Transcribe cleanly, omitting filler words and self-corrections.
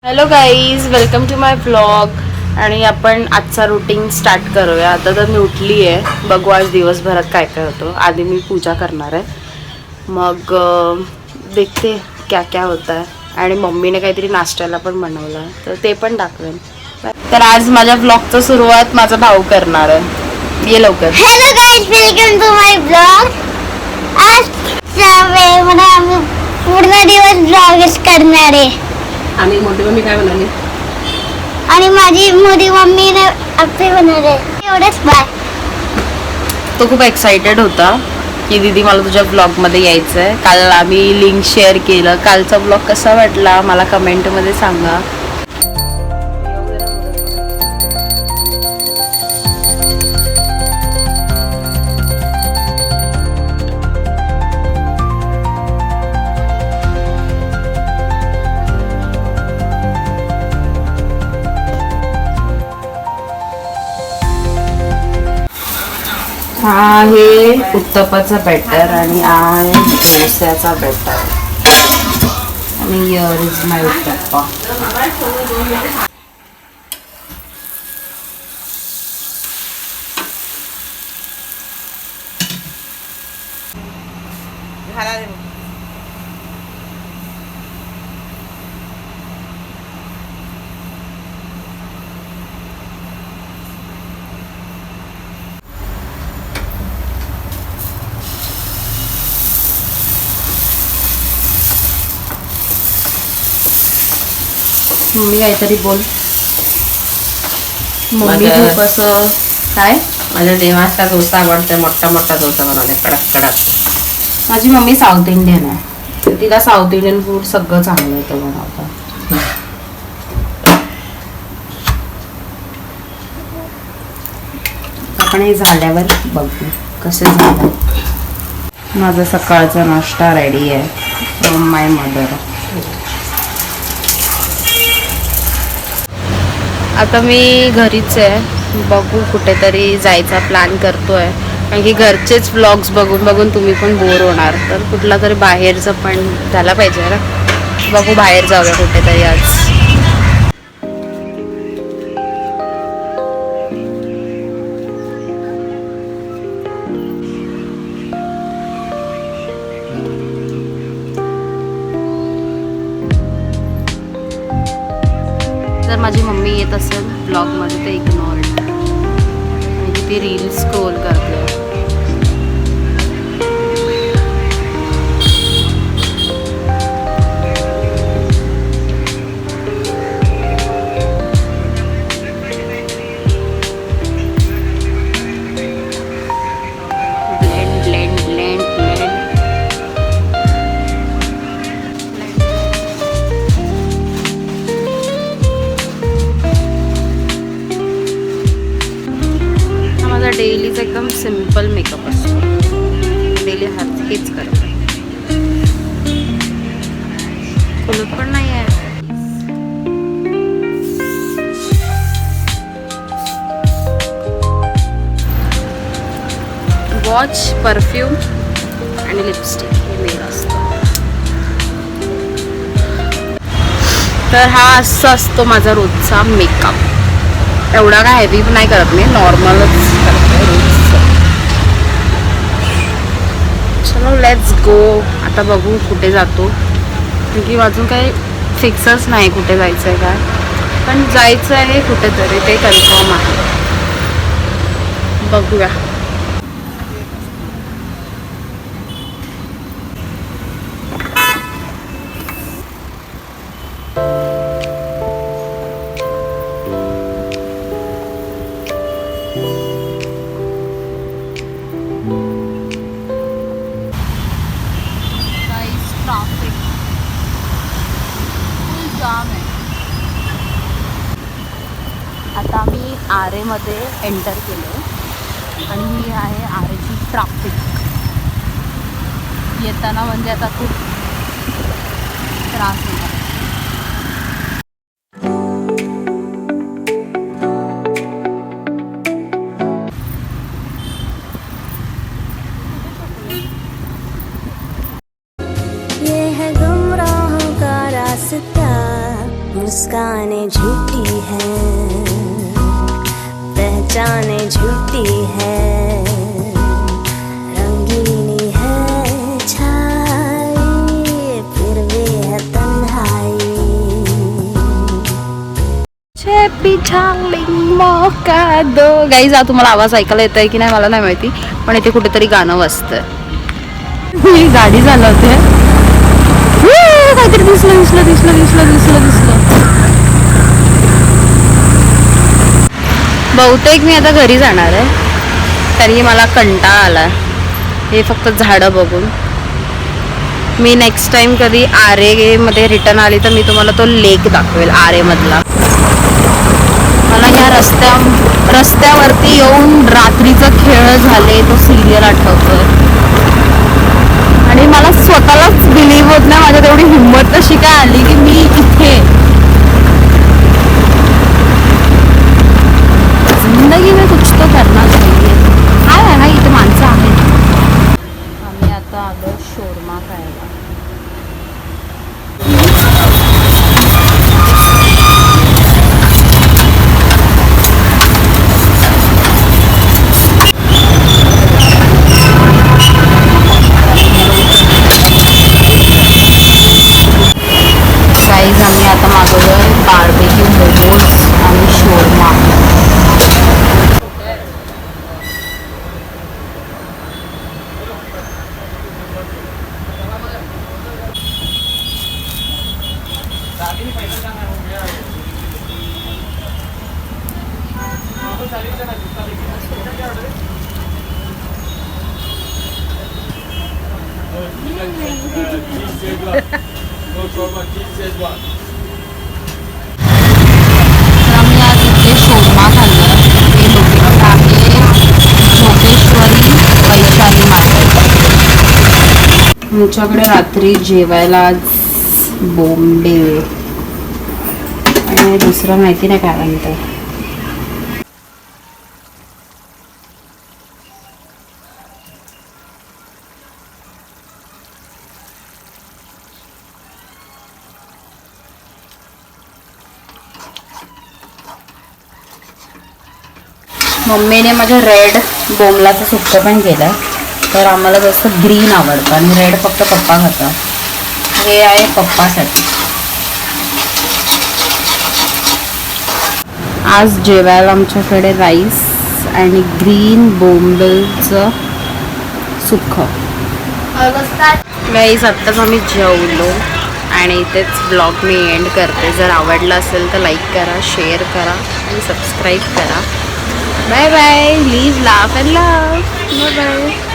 Hello guys, welcome to my blog. आणि आपण आजचा रुटीन स्टार्ट करूया. आता तर मी उठली आहे, बघू आज दिवसभरात काय काय होतं. आधी मी पूजा करणार आहे, मग देखते क्या क्या होता है. आणि मम्मीने काहीतरी नाश्त्याला पण बनवलं आहे, तर ते पण दाखवेन. तर आज माझ्या ब्लॉगचं सुरुवात माझा भाऊ करणार आहे. ये लवकर. Hello guys, welcome to my blog. आज आम्ही पूर्ण दिवस ब्लॉगच करणार आहे. आणि मोठी मम्मी काय म्हणाली? आणि माझी मोठी मम्मीने आपे बनवले. एवढंच, बाय. तो खूप एक्साइटेड होता की दीदी मला तुझ्या ब्लॉगमध्ये यायचं आहे. काल आम्ही लिंक शेअर केलं. कालचा ब्लॉग कसा वाटला मला कमेंटमध्ये सांगा. हा आहे उत्तप्पाचा बॅटर आणि हा आहे डोस्याचा बॅटर. आणि here is my uttappa. Mummy काहीतरी बोल. मम्मी खूप असं काय, माझ्या देवाचा डोसा आवडते. मोठा मोठा डोसा बनवले, कडक कडक. माझी मम्मी साऊथ इंडियन आहे, तर तिला साऊथ इंडियन फूड सगळं चांगलं येतं बनवता. आपण हे झाल्यावर बघू कसे झालं. माझा सकाळचा नाश्ता रेडी आहे फ्रॉम माय मदर. आता मी घरीच आहे, बघू कुठेतरी जायचा प्लॅन करतोय. कारण की घरचेच व्लॉग्स बघून बघून तुम्ही पण बोर होणार, तर कुठला तरी बाहेरचं पण झाला पाहिजे ना. बघू बाहेर जाऊया कुठेतरी आज. जर माझी मम्मी येत असेल ब्लॉगमध्ये तर इग्नोर इट, म्हणजे ती रील स्क्रोल करते. Blend blend blend blend. माझा डेलीचा एकदम सिम्पल मेकअप असतो. डेली हेच करते. खुलत पण नाही आहे. वॉच, परफ्यूम आणि लिपस्टिक हे मेन असतं. तर हा असा असतो माझा रोजचा मेकअप. एवढा काय हेवी नाही करत मी, नॉर्मलच करते रोजचं. चलो लेट्स गो. आता बघू कुठे जातो, कारण अजून काही फिक्सच नाही कुठे जायचं आहे काय, पण जायचं आहे कुठेतरी ते कन्फर्म आहे. बघूया. ट्रॅफिक फुल जाम आहे. आता आम्ही आरेमध्ये एंटर केलो आणि ही आहे आरेची ट्रॅफिक. येताना म्हणजे आता खूप त्रास होता. मुस्कानें झूठी हैं, पहचाने झूठी है, रंगीनी है छाई, फिर भी है तन्हाई. गाईज तुम्हाला आवाज ऐकायला येत आहे की नाही मला नाही माहिती, पण इथे कुठेतरी गाणं वाजतंय. ही गाडी चालवते. काहीतरी दिसलं. बहुतेक मी आता घरी जाणार आहे, तरी मला कंटाळा आला हे फक्त झाडं बघून. मी नेक्स्ट टाइम कधी आरे मध्ये रिटर्न आली तर मी तुम्हाला तो लेक दाखवेल आरे मधला. मला या रस्त्यावरती येऊन रात्रीचं खेळ झाले तो सिरियल आठवतोय आणि मला स्वतःलाच बिलीव्ह होत नाही, माझ्यात एवढी हिंमत कशी काय आली की मी इथे. जिंदगी में कुछ तो करना चाहिए. आहे ना इथे माणसं आहेत. आम्ही आता आलो शोरमा खायला. गाईज आम्ही आता मागवलोय बार्बेक्यू मोमोज आणि शोरमा. आम्ही आज इथे शोरमा खाल्लं. हे लोकेशन आहे जोगेश्वरी वैशाली मार्केट. आमच्याकडे रात्री जेवायला आज बोंबील आणि दुसरं माहिती नाही काय म्हणतं. मम्मीने माझं रेड बोंबलाचं सुक्कं पण केलं, तर आम्हाला जास्त ग्रीन आवडतं आणि रेड फक्त पप्पा खातात. हे आहे पप्पासाठी. आज जेवायला आमच्याकडे राईस आणि ग्रीन बोंबलचं सुक्कं. गाईस आत्ताच आम्ही जेवलो आणि इथेच ब्लॉग मी एंड करते. जर आवडला असेल तर लाईक करा, शेअर करा आणि सबस्क्राईब करा. Bye bye. Please laugh and love. Bye bye.